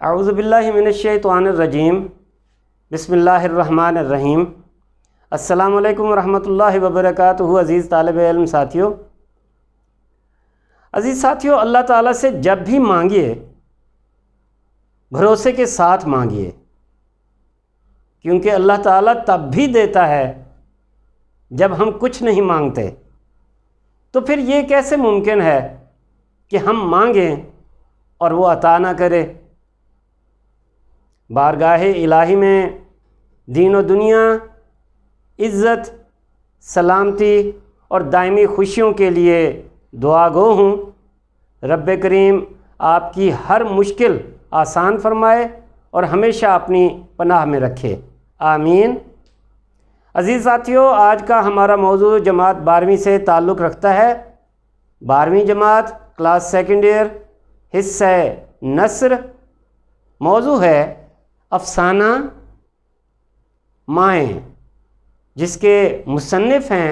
اعوذ باللہ من الشیطان الرجیم بسم اللہ الرحمن الرحیم۔ السلام علیکم ورحمۃ اللہ وبرکاتہ۔ عزیز طالب علم ساتھیوں، اللہ تعالیٰ سے جب بھی مانگیے بھروسے کے ساتھ مانگیے، کیونکہ اللہ تعالیٰ تب بھی دیتا ہے جب ہم کچھ نہیں مانگتے۔ تو پھر یہ کیسے ممکن ہے کہ ہم مانگیں اور وہ عطا نہ کرے؟ بارگاہ الہی میں دین و دنیا، عزت، سلامتی اور دائمی خوشیوں کے لیے دعا گو ہوں۔ رب کریم آپ کی ہر مشکل آسان فرمائے اور ہمیشہ اپنی پناہ میں رکھے، آمین۔ عزیز ساتھیوں، آج کا ہمارا موضوع جماعت 12ویں سے تعلق رکھتا ہے۔ 12ویں جماعت کلاس سیکنڈ ایئر، حصہ نثر۔ موضوع ہے افسانہ مائیں، جس کے مصنف ہیں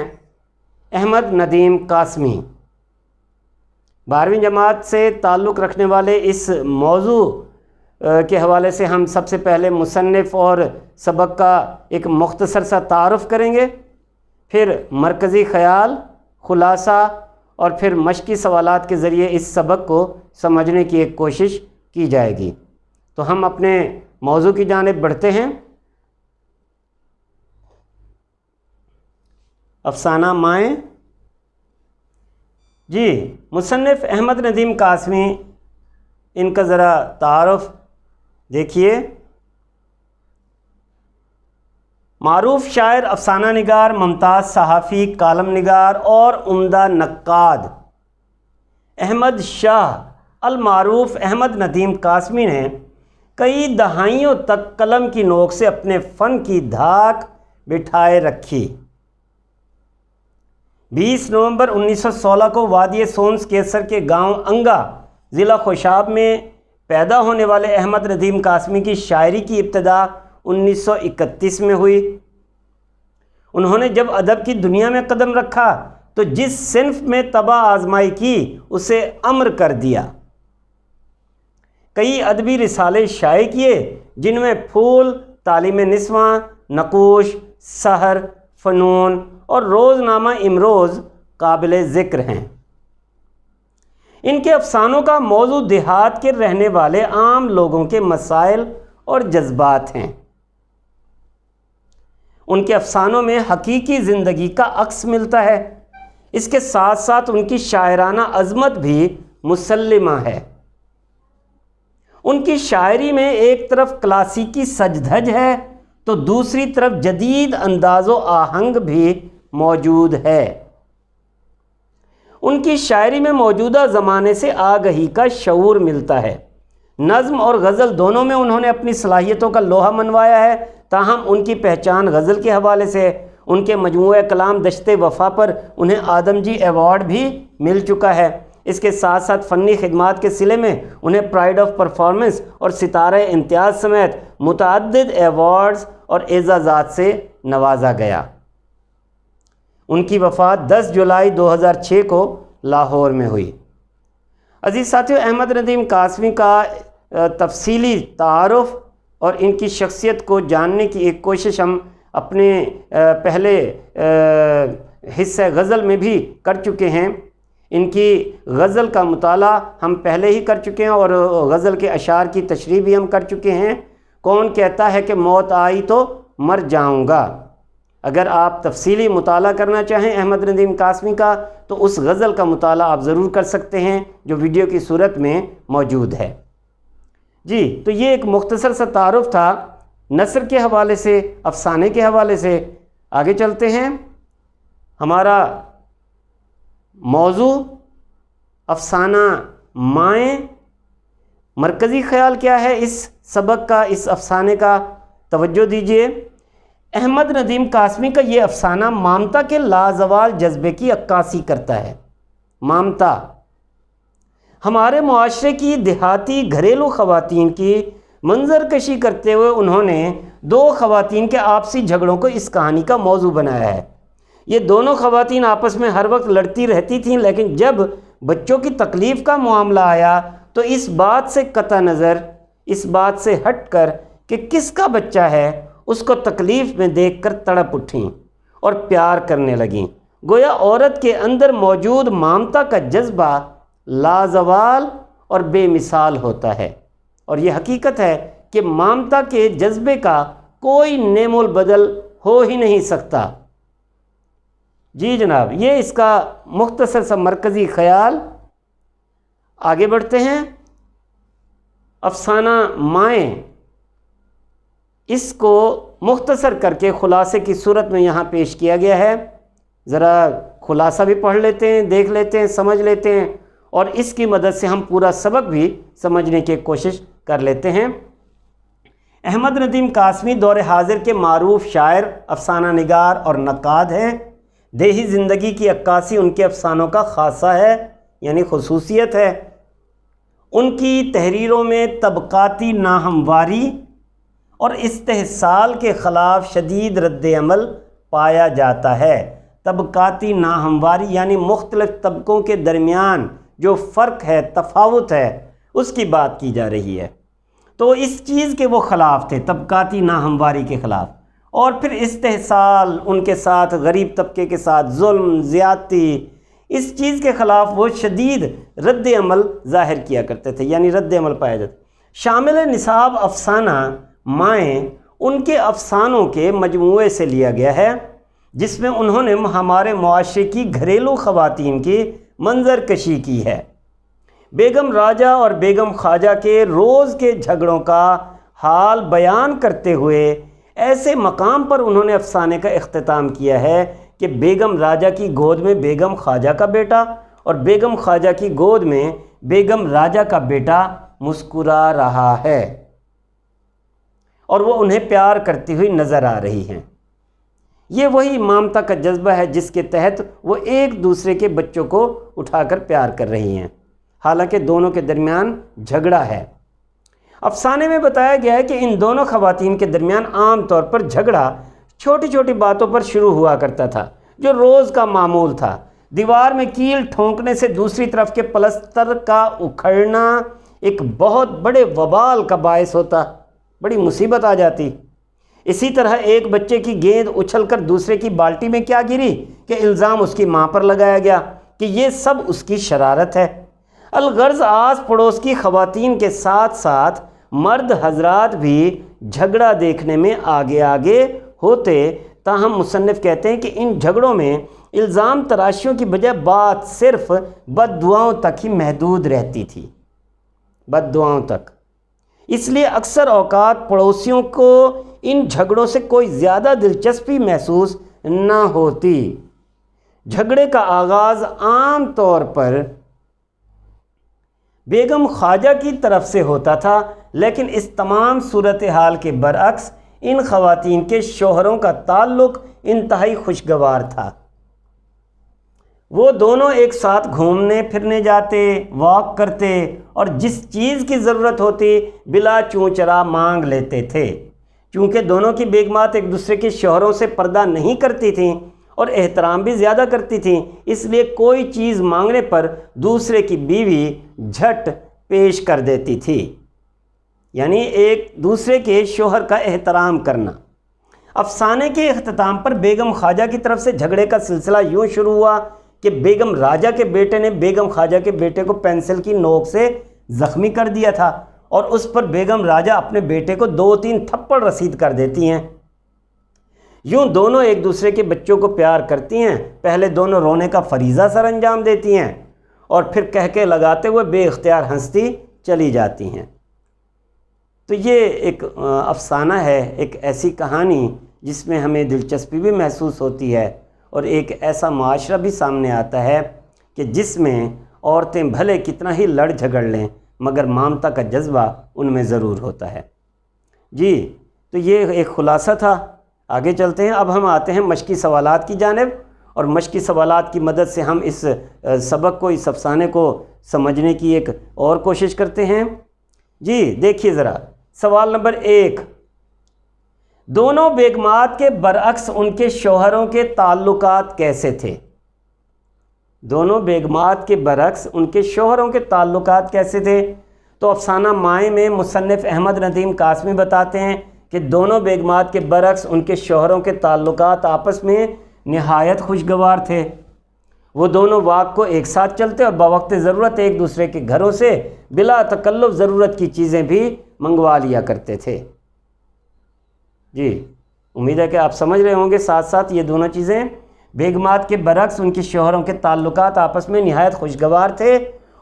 احمد ندیم قاسمی۔ 12ویں جماعت سے تعلق رکھنے والے اس موضوع کے حوالے سے ہم سب سے پہلے مصنف اور سبق کا ایک مختصر سا تعارف کریں گے، پھر مرکزی خیال، خلاصہ اور پھر مشقی سوالات کے ذریعے اس سبق کو سمجھنے کی ایک کوشش کی جائے گی۔ تو ہم اپنے موضوع کی جانب بڑھتے ہیں۔ افسانہ مائیں۔ جی، مصنف احمد ندیم قاسمی، ان کا ذرا تعارف دیکھیے۔ معروف شاعر، افسانہ نگار، ممتاز صحافی، کالم نگار اور عمدہ نقاد احمد شاہ المعروف احمد ندیم قاسمی نے کئی دہائیوں تک قلم کی نوک سے اپنے فن کی دھاک بٹھائے رکھی۔ 20 نومبر 1916 کو وادی سونس کیسر کے گاؤں انگا، ضلع خوشاب میں پیدا ہونے والے احمد ندیم قاسمی کی شاعری کی ابتدا 1931 میں ہوئی۔ انہوں نے جب ادب کی دنیا میں قدم رکھا تو جس صنف میں طبع آزمائی کی اسے امر کر دیا۔ کئی ادبی رسالے شائع کیے، جن میں پھول، تعلیم نسواں، نقوش، سحر، فنون اور روزنامہ امروز قابل ذکر ہیں۔ ان کے افسانوں کا موضوع دیہات کے رہنے والے عام لوگوں کے مسائل اور جذبات ہیں۔ ان کے افسانوں میں حقیقی زندگی کا عکس ملتا ہے، اس کے ساتھ ساتھ ان کی شاعرانہ عظمت بھی مسلمہ ہے۔ ان کی شاعری میں ایک طرف کلاسیکی سج دھج ہے تو دوسری طرف جدید انداز و آہنگ بھی موجود ہے۔ ان کی شاعری میں موجودہ زمانے سے آگہی کا شعور ملتا ہے۔ نظم اور غزل دونوں میں انہوں نے اپنی صلاحیتوں کا لوہا منوایا ہے، تاہم ان کی پہچان غزل کے حوالے سے ان کے مجموعہ کلام دشت وفا پر انہیں آدم جی ایوارڈ بھی مل چکا ہے۔ اس کے ساتھ ساتھ فنی خدمات کے صلے میں انہیں پرائڈ آف پرفارمنس اور ستارہ امتیاز سمیت متعدد ایوارڈز اور اعزازات سے نوازا گیا۔ ان کی وفات 10 جولائی 2006 کو لاہور میں ہوئی۔ عزیز ساتھیو، احمد ندیم قاسمی کا تفصیلی تعارف اور ان کی شخصیت کو جاننے کی ایک کوشش ہم اپنے پہلے حصہ غزل میں بھی کر چکے ہیں۔ ان کی غزل کا مطالعہ ہم پہلے ہی کر چکے ہیں اور غزل کے اشعار کی تشریح بھی ہم کر چکے ہیں۔ کون کہتا ہے کہ موت آئی تو مر جاؤں گا؟ اگر آپ تفصیلی مطالعہ کرنا چاہیں احمد ندیم قاسمی کا تو اس غزل کا مطالعہ آپ ضرور کر سکتے ہیں، جو ویڈیو کی صورت میں موجود ہے۔ جی، تو یہ ایک مختصر سا تعارف تھا نثر کے حوالے سے، افسانے کے حوالے سے۔ آگے چلتے ہیں۔ ہمارا موضوع افسانہ مائیں۔ مرکزی خیال کیا ہے اس سبق کا، اس افسانے کا؟ توجہ دیجیے۔ احمد ندیم قاسمی کا یہ افسانہ مامتا کے لازوال جذبے کی عکاسی کرتا ہے۔ مامتا ہمارے معاشرے کی دیہاتی گھریلو خواتین کی منظر کشی کرتے ہوئے انہوں نے 2 خواتین کے آپسی جھگڑوں کو اس کہانی کا موضوع بنایا ہے۔ یہ دونوں خواتین آپس میں ہر وقت لڑتی رہتی تھیں، لیکن جب بچوں کی تکلیف کا معاملہ آیا تو اس بات سے قطع نظر اس بات سے ہٹ کر کہ کس کا بچہ ہے اس کو تکلیف میں دیکھ کر تڑپ اٹھیں اور پیار کرنے لگیں۔ گویا عورت کے اندر موجود مامتا کا جذبہ لازوال اور بے مثال ہوتا ہے، اور یہ حقیقت ہے کہ مامتا کے جذبے کا کوئی نعم البدل ہو ہی نہیں سکتا۔ جی جناب، یہ اس کا مختصر سا مرکزی خیال۔ آگے بڑھتے ہیں۔ افسانہ مائیں، اس کو مختصر کر کے خلاصے کی صورت میں یہاں پیش کیا گیا ہے۔ ذرا خلاصہ بھی پڑھ لیتے ہیں، دیکھ لیتے ہیں، سمجھ لیتے ہیں، اور اس کی مدد سے ہم پورا سبق بھی سمجھنے کی کوشش کر لیتے ہیں۔ احمد ندیم قاسمی دور حاضر کے معروف شاعر، افسانہ نگار اور نقاد ہیں۔ دیہی زندگی کی عکاسی ان کے افسانوں کا خاصہ ہے، یعنی خصوصیت ہے۔ ان کی تحریروں میں طبقاتی ناہمواری اور استحصال کے خلاف شدید رد عمل پایا جاتا ہے۔ طبقاتی ناہمواری یعنی مختلف طبقوں کے درمیان جو فرق ہے، تفاوت ہے، اس کی بات کی جا رہی ہے۔ تو اس چیز کے وہ خلاف تھے، طبقاتی ناہمواری کے خلاف، اور پھر استحصال، ان کے ساتھ غریب طبقے کے ساتھ ظلم، زیادتی، اس چیز کے خلاف وہ شدید رد عمل ظاہر کیا کرتے تھے، یعنی رد عمل پایا جاتا۔ شامل نصاب افسانہ مائیں ان کے افسانوں کے مجموعے سے لیا گیا ہے، جس میں انہوں نے ہمارے معاشرے کی گھریلو خواتین کی منظر کشی کی ہے۔ بیگم راجہ اور بیگم خواجہ کے روز کے جھگڑوں کا حال بیان کرتے ہوئے ایسے مقام پر انہوں نے افسانے کا اختتام کیا ہے کہ بیگم راجہ کی گود میں بیگم خواجہ کا بیٹا اور بیگم خواجہ کی گود میں بیگم راجہ کا بیٹا مسکرا رہا ہے، اور وہ انہیں پیار کرتی ہوئی نظر آ رہی ہیں۔ یہ وہی مامتا کا جذبہ ہے جس کے تحت وہ ایک دوسرے کے بچوں کو اٹھا کر پیار کر رہی ہیں، حالانکہ دونوں کے درمیان جھگڑا ہے۔ افسانے میں بتایا گیا ہے کہ ان دونوں خواتین کے درمیان عام طور پر جھگڑا چھوٹی چھوٹی باتوں پر شروع ہوا کرتا تھا، جو روز کا معمول تھا۔ دیوار میں کیل ٹھونکنے سے دوسری طرف کے پلستر کا اکھڑنا ایک بہت بڑے وبال کا باعث ہوتا، بڑی مصیبت آ جاتی۔ اسی طرح ایک بچے کی گیند اچھل کر دوسرے کی بالٹی میں کیا گری کہ الزام اس کی ماں پر لگایا گیا کہ یہ سب اس کی شرارت ہے۔ الغرض آس پڑوس کی خواتین کے ساتھ ساتھ مرد حضرات بھی جھگڑا دیکھنے میں آگے آگے ہوتے، تاہم مصنف کہتے ہیں کہ ان جھگڑوں میں الزام تراشیوں کی بجائے بات صرف بد دعاؤں تک ہی محدود رہتی تھی، بد دعاؤں تک۔ اس لیے اکثر اوقات پڑوسیوں کو ان جھگڑوں سے کوئی زیادہ دلچسپی محسوس نہ ہوتی۔ جھگڑے کا آغاز عام طور پر بیگم خواجہ کی طرف سے ہوتا تھا، لیکن اس تمام صورتحال کے برعکس ان خواتین کے شوہروں کا تعلق انتہائی خوشگوار تھا۔ وہ دونوں ایک ساتھ گھومنے پھرنے جاتے، واک کرتے، اور جس چیز کی ضرورت ہوتی بلا چوں چرا مانگ لیتے تھے۔ چونکہ دونوں کی بیگمات ایک دوسرے کے شوہروں سے پردہ نہیں کرتی تھیں اور احترام بھی زیادہ کرتی تھیں، اس لیے کوئی چیز مانگنے پر دوسرے کی بیوی جھٹ پیش کر دیتی تھی، یعنی ایک دوسرے کے شوہر کا احترام کرنا۔ افسانے کے اختتام پر بیگم خواجہ کی طرف سے جھگڑے کا سلسلہ یوں شروع ہوا کہ بیگم راجہ کے بیٹے نے بیگم خواجہ کے بیٹے کو پینسل کی نوک سے زخمی کر دیا تھا، اور اس پر بیگم راجہ اپنے بیٹے کو 2-3 تھپڑ رسید کر دیتی ہیں۔ یوں دونوں ایک دوسرے کے بچوں کو پیار کرتی ہیں، پہلے دونوں رونے کا فریضہ سر انجام دیتی ہیں اور پھر کہکے لگاتے ہوئے بے اختیار ہنستی چلی جاتی ہیں۔ تو یہ ایک افسانہ ہے، ایک ایسی کہانی جس میں ہمیں دلچسپی بھی محسوس ہوتی ہے، اور ایک ایسا معاشرہ بھی سامنے آتا ہے کہ جس میں عورتیں بھلے کتنا ہی لڑ جھگڑ لیں مگر مامتا کا جذبہ ان میں ضرور ہوتا ہے۔ جی، تو یہ ایک خلاصہ تھا۔ آگے چلتے ہیں۔ اب ہم آتے ہیں مشقی سوالات کی جانب، اور مشقی سوالات کی مدد سے ہم اس سبق کو، اس افسانے کو سمجھنے کی ایک اور کوشش کرتے ہیں۔ جی دیکھیے ذرا، سوال نمبر 1، دونوں بیگمات کے برعکس ان کے شوہروں کے تعلقات کیسے تھے؟ دونوں بیگمات کے برعکس ان کے شوہروں کے تعلقات کیسے تھے؟ تو افسانہ مائیں میں مصنف احمد ندیم قاسمی بتاتے ہیں کہ دونوں بیگمات کے برعکس ان کے شوہروں کے تعلقات آپس میں نہایت خوشگوار تھے۔ وہ دونوں واق کو ایک ساتھ چلتے اور بوقت ضرورت ایک دوسرے کے گھروں سے بلا تکلف ضرورت کی چیزیں بھی منگوا لیا کرتے تھے۔ جی امید ہے کہ آپ سمجھ رہے ہوں گے۔ ساتھ ساتھ یہ دونوں چیزیں، بیگمات کے برعکس ان کے شوہروں کے تعلقات آپس میں نہایت خوشگوار تھے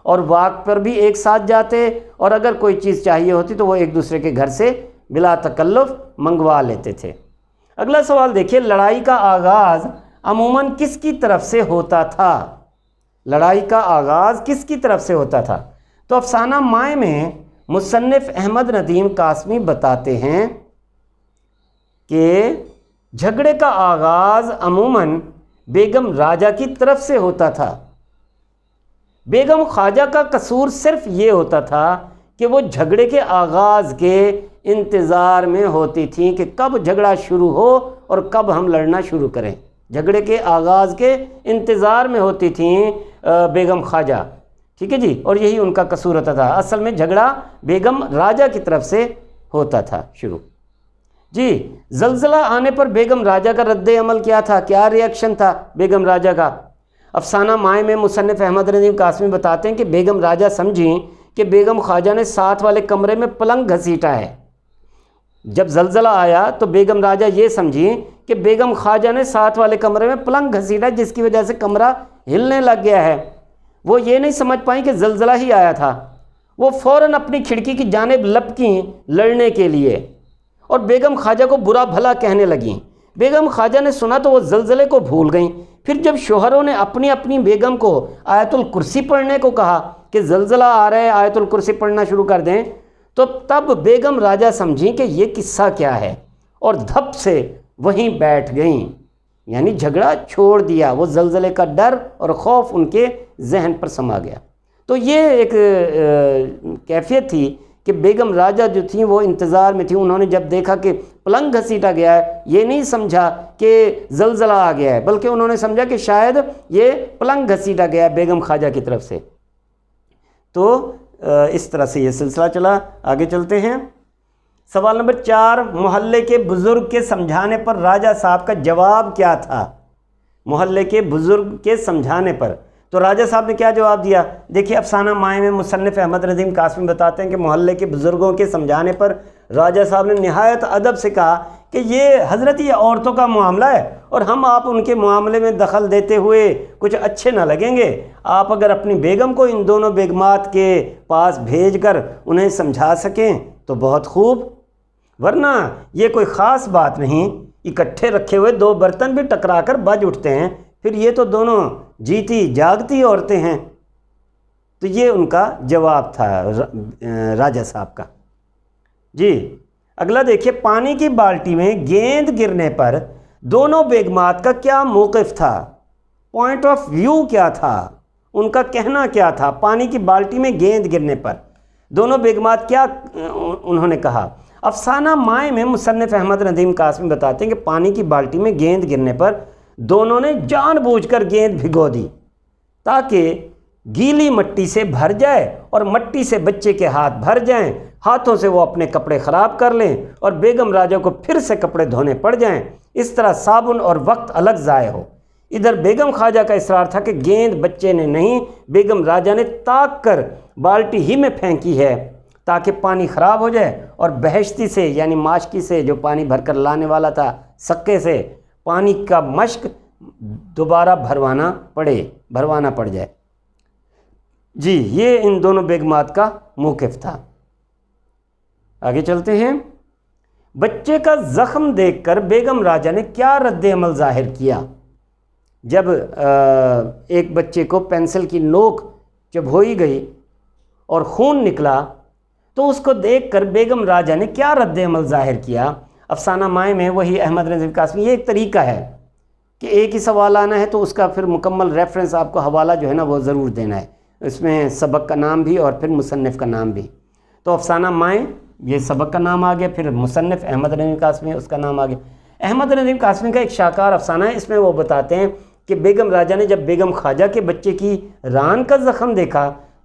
اور واق پر بھی ایک ساتھ جاتے، اور اگر کوئی چیز چاہیے ہوتی تو وہ ایک دوسرے کے گھر سے بلا تکلف منگوا لیتے تھے۔ اگلا سوال دیکھیے، لڑائی کا آغاز عموماً کس کی طرف سے ہوتا تھا؟ لڑائی کا آغاز کس کی طرف سے ہوتا تھا؟ تو افسانہ مائیں میں مصنف احمد ندیم قاسمی بتاتے ہیں کہ جھگڑے کا آغاز عموماً بیگم راجہ کی طرف سے ہوتا تھا۔ بیگم خواجہ کا قصور صرف یہ ہوتا تھا کہ وہ جھگڑے کے آغاز کے انتظار میں ہوتی تھیں کہ کب جھگڑا شروع ہو اور کب ہم لڑنا شروع کریں۔ جھگڑے کے آغاز کے انتظار میں ہوتی تھیں بیگم خواجہ، ٹھیک ہے جی، اور یہی ان کا قصور ہوتا تھا۔ اصل میں جھگڑا بیگم راجہ کی طرف سے ہوتا تھا شروع۔ جی زلزلہ آنے پر بیگم راجہ کا رد عمل کیا تھا؟ کیا ری ایکشن تھا بیگم راجہ کا؟ افسانہ مائیں میں مصنف احمد ندیم قاسمی بتاتے ہیں کہ بیگم راجہ سمجھیں کہ بیگم خواجہ نے ساتھ والے کمرے میں پلنگ گھسیٹا ہے۔ جب زلزلہ آیا تو بیگم راجہ یہ سمجھیں کہ بیگم خواجہ نے ساتھ والے کمرے میں پلنگ گھسیٹا، جس کی وجہ سے کمرہ ہلنے لگ گیا ہے۔ وہ یہ نہیں سمجھ پائیں کہ زلزلہ ہی آیا تھا۔ وہ فوراً اپنی کھڑکی کی جانب لپکیں لڑنے کے لیے اور بیگم خواجہ کو برا بھلا کہنے لگیں۔ بیگم خواجہ نے سنا تو وہ زلزلے کو بھول گئیں۔ پھر جب شوہروں نے اپنی اپنی بیگم کو آیت الکرسی پڑھنے کو کہا کہ زلزلہ آ رہا ہے، آیت الکرسی پڑھنا شروع کر دیں، تو تب بیگم راجہ سمجھیں کہ یہ قصہ کیا ہے اور دھپ سے وہیں بیٹھ گئیں، یعنی جھگڑا چھوڑ دیا۔ وہ زلزلے کا ڈر اور خوف ان کے ذہن پر سما گیا۔ تو یہ ایک کیفیت تھی کہ بیگم راجہ جو تھیں وہ انتظار میں تھیں۔ انہوں نے جب دیکھا کہ پلنگ گھسیٹا گیا ہے، یہ نہیں سمجھا کہ زلزلہ آ گیا ہے، بلکہ انہوں نے سمجھا کہ شاید یہ پلنگ گھسیٹا گیا ہے بیگم خواجہ کی طرف سے۔ تو اس طرح سے یہ سلسلہ چلا۔ آگے چلتے ہیں۔ سوال نمبر 4، محلے کے بزرگ کے سمجھانے پر راجہ صاحب کا جواب کیا تھا؟ محلے کے بزرگ کے سمجھانے پر تو راجہ صاحب نے کیا جواب دیا؟ دیکھیے افسانہ مائیں میں مصنف احمد ندیم قاسمی بتاتے ہیں کہ محلے کے بزرگوں کے سمجھانے پر راجہ صاحب نے نہایت ادب سے کہا کہ یہ حضرت یہ عورتوں کا معاملہ ہے اور ہم آپ ان کے معاملے میں دخل دیتے ہوئے کچھ اچھے نہ لگیں گے۔ آپ اگر اپنی بیگم کو ان دونوں بیگمات کے پاس بھیج کر انہیں سمجھا سکیں تو بہت خوب، ورنہ یہ کوئی خاص بات نہیں، اکٹھے رکھے ہوئے دو برتن بھی ٹکرا کر بج اٹھتے ہیں، پھر یہ تو دونوں جیتی جاگتی عورتیں ہیں۔ تو یہ ان کا جواب تھا راجہ صاحب کا۔ جی اگلا دیکھیے، پانی کی بالٹی میں گیند گرنے پر دونوں بیگمات کا کیا موقف تھا؟ پوائنٹ آف ویو کیا تھا؟ ان کا کہنا کیا تھا؟ پانی کی بالٹی میں گیند گرنے پر دونوں بیگمات کیا انہوں نے کہا؟ افسانہ مائیں میں مصنف احمد ندیم قاسمی بتاتے ہیں کہ پانی کی بالٹی میں گیند گرنے پر دونوں نے جان بوجھ کر گیند بھگو دی تاکہ گیلی مٹی سے بھر جائے اور مٹی سے بچے کے ہاتھ بھر جائیں، ہاتھوں سے وہ اپنے کپڑے خراب کر لیں اور بیگم راجہ کو پھر سے کپڑے دھونے پڑ جائیں، اس طرح صابن اور وقت الگ ضائع ہو۔ ادھر بیگم خواجہ کا اصرار تھا کہ گیند بچے نے نہیں، بیگم راجہ نے تاک کر بالٹی ہی میں پھینکی ہے تاکہ پانی خراب ہو جائے اور بہشتی سے یعنی ماشکی سے جو پانی بھر کر لانے والا تھا سکے سے پانی کا مشک دوبارہ بھروانا پڑ جائے۔ جی یہ ان دونوں بیگمات کا موقف تھا۔ آگے چلتے ہیں۔ بچے کا زخم دیکھ کر بیگم راجہ نے کیا رد عمل ظاہر کیا؟ جب ایک بچے کو پینسل کی نوک چبھوئی گئی اور خون نکلا تو اس کو دیکھ کر بیگم راجہ نے کیا رد عمل ظاہر کیا؟ افسانہ مائیں میں وہی احمد ندیم قاسمی، یہ ایک طریقہ ہے کہ ایک ہی سوال آنا ہے تو اس کا پھر مکمل ریفرنس آپ کو حوالہ جو ہے نا وہ ضرور دینا ہے، اس میں سبق کا نام بھی اور پھر مصنف کا نام بھی۔ تو افسانہ مائیں یہ سبق کا نام آ گیا، پھر مصنف احمد ندیم قاسمی اس کا نام آ گیا۔ احمد ندیم قاسمی کا ایک شاہکار افسانہ ہے، اس میں وہ بتاتے ہیں کہ بیگم راجہ نے جب بیگم خواجہ کے بچے کی ران کا زخم دیکھا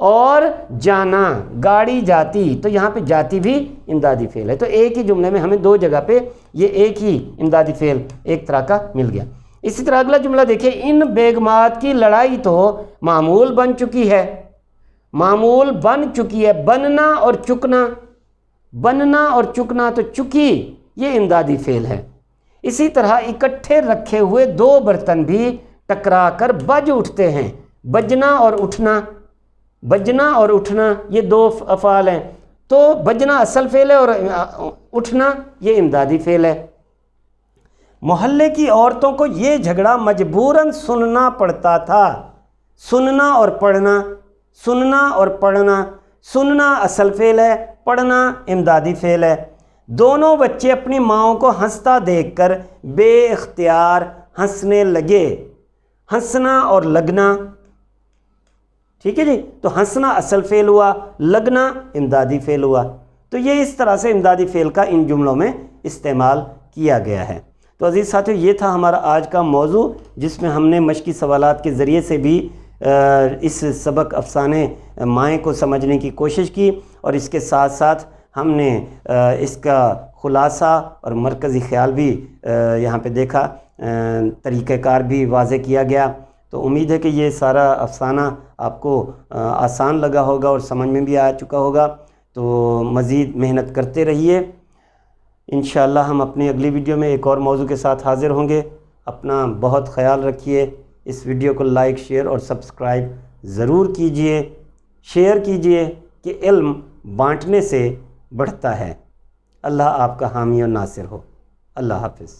اور جانا، گاڑی جاتی، تو یہاں پہ جاتی بھی امدادی فعل ہے، تو ایک ہی جملے میں ہمیں دو جگہ پہ یہ ایک ہی امدادی فعل ایک طرح کا مل گیا۔ اسی طرح اگلا جملہ دیکھیں، ان بیگمات کی لڑائی تو معمول بن چکی ہے، معمول بن چکی ہے، بننا اور چکنا، بننا اور چکنا، تو چکی یہ امدادی فعل ہے۔ اسی طرح اکٹھے رکھے ہوئے دو برتن بھی ٹکرا کر بج اٹھتے ہیں، بجنا اور اٹھنا، بجنا اور اٹھنا یہ دو افعال ہیں، تو بجنا اصل فعل ہے اور اٹھنا یہ امدادی فعل ہے۔ محلے کی عورتوں کو یہ جھگڑا مجبوراً سننا پڑتا تھا، سننا اور پڑھنا، سننا اور پڑھنا، سننا اصل فعل ہے، پڑھنا امدادی فعل ہے۔ دونوں بچے اپنی ماؤں کو ہنستا دیکھ کر بے اختیار ہنسنے لگے، ہنسنا اور لگنا، ٹھیک ہے جی، تو ہنسنا اصل فعل ہوا، لگنا امدادی فعل ہوا۔ تو یہ اس طرح سے امدادی فعل کا ان جملوں میں استعمال کیا گیا ہے۔ تو عزیز ساتھیو، یہ تھا ہمارا آج کا موضوع، جس میں ہم نے مشقی سوالات کے ذریعے سے بھی اس سبق افسانے مائیں کو سمجھنے کی کوشش کی، اور اس کے ساتھ ساتھ ہم نے اس کا خلاصہ اور مرکزی خیال بھی یہاں پہ دیکھا، طریقہ کار بھی واضح کیا گیا۔ تو امید ہے کہ یہ سارا افسانہ آپ کو آسان لگا ہوگا اور سمجھ میں بھی آ چکا ہوگا۔ تو مزید محنت کرتے رہیے، انشاءاللہ ہم اپنی اگلی ویڈیو میں ایک اور موضوع کے ساتھ حاضر ہوں گے۔ اپنا بہت خیال رکھیے، اس ویڈیو کو لائک، شیئر اور سبسکرائب ضرور کیجئے، شیئر کیجئے کہ علم بانٹنے سے بڑھتا ہے۔ اللہ آپ کا حامی و ناصر ہو۔ اللہ حافظ۔